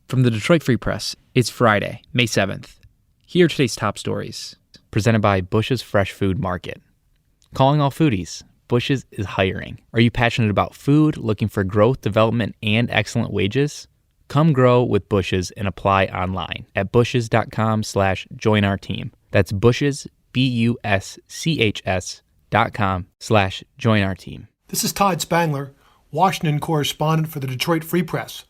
From the Detroit Free Press, it's Friday, May 7th. Here are today's top stories, presented by Bush's Fresh Food Market. Calling all foodies, Bush's is hiring. Are you passionate about food, looking for growth, development, and excellent wages? Come grow with Bush's and apply online at bushes.com/join our team. That's Bush's, BUSCHS.com/join our team. This is Todd Spangler, Washington correspondent for the Detroit Free Press.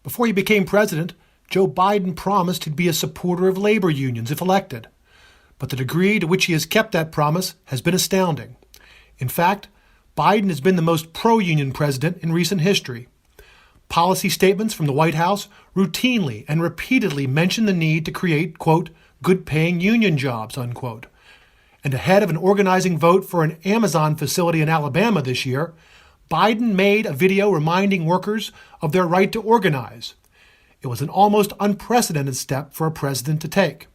Before he became president, Joe Biden promised he'd be a supporter of labor unions if elected. But the degree to which he has kept that promise has been astounding. In fact, Biden has been the most pro-union president in recent history. Policy statements from the White House routinely and repeatedly mention the need to create, quote, good-paying union jobs, unquote. And ahead of an organizing vote for an Amazon facility in Alabama this year, Biden made a video reminding workers of their right to organize. It was an almost unprecedented step for a president to take.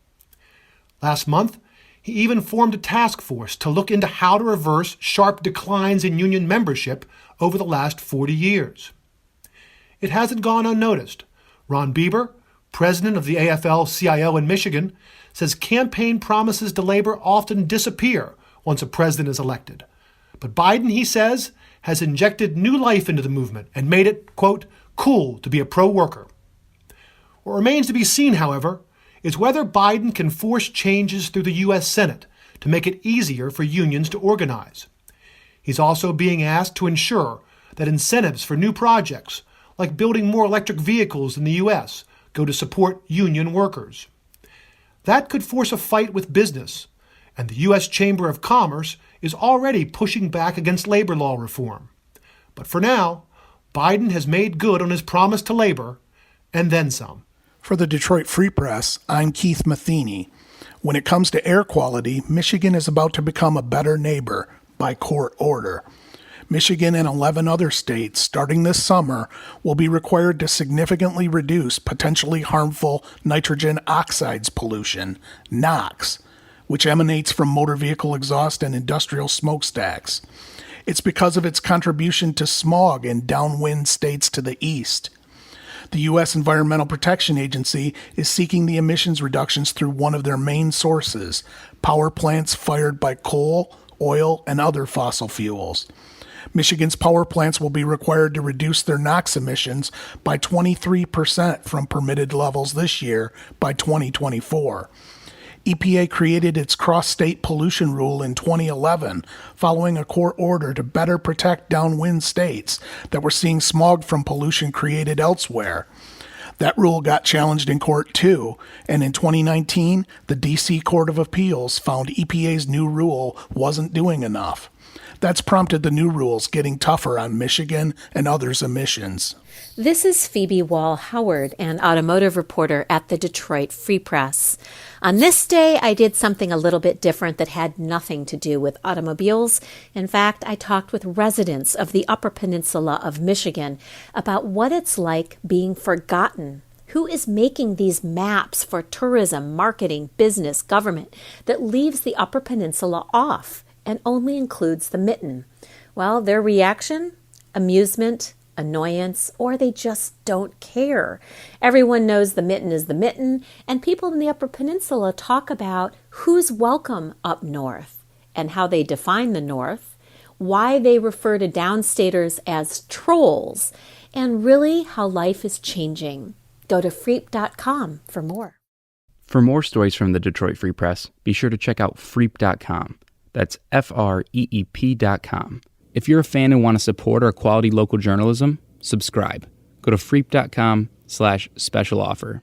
Last month, he even formed a task force to look into how to reverse sharp declines in union membership over the last 40 years. It hasn't gone unnoticed. Ron Bieber, president of the AFL-CIO in Michigan, says campaign promises to labor often disappear once a president is elected. But Biden, he says, has injected new life into the movement and made it, quote, cool to be a pro-worker. What remains to be seen, however, is whether Biden can force changes through the U.S. Senate to make it easier for unions to organize. He's also being asked to ensure that incentives for new projects, like building more electric vehicles in the U.S., go to support union workers. That could force a fight with business, and the U.S. Chamber of Commerce is already pushing back against labor law reform. But for now, Biden has made good on his promise to labor, and then some. For the Detroit Free Press, I'm Keith Matheny. When it comes to air quality, Michigan is about to become a better neighbor by court order. Michigan and 11 other states, starting this summer, will be required to significantly reduce potentially harmful nitrogen oxides pollution, NOx, which emanates from motor vehicle exhaust and industrial smokestacks. It's because of its contribution to smog in downwind states to the east. The U.S. Environmental Protection Agency is seeking the emissions reductions through one of their main sources, power plants fired by coal, oil, and other fossil fuels. Michigan's power plants will be required to reduce their NOx emissions by 23% from permitted levels this year by 2024. EPA created its cross-state pollution rule in 2011 following a court order to better protect downwind states that were seeing smog from pollution created elsewhere. That rule got challenged in court too, and in 2019, the D.C. Court of Appeals found EPA's new rule wasn't doing enough. That's prompted the new rules getting tougher on Michigan and others' emissions. This is Phoebe Wall-Howard, an automotive reporter at the Detroit Free Press. On this day, I did something a little bit different that had nothing to do with automobiles. In fact, I talked with residents of the Upper Peninsula of Michigan about what it's like being forgotten. Who is making these maps for tourism, marketing, business, government that leaves the Upper Peninsula off and only includes the Mitten? Well, their reaction? Amusement, annoyance, or they just don't care. Everyone knows the Mitten is the Mitten, and people in the Upper Peninsula talk about who's welcome up north and how they define the North, why they refer to downstaters as trolls, and really how life is changing. Go to freep.com for more. For more stories from the Detroit Free Press, be sure to check out freep.com. That's FREEP.com. If you're a fan and want to support our quality local journalism, subscribe. Go to freep.com/special offer.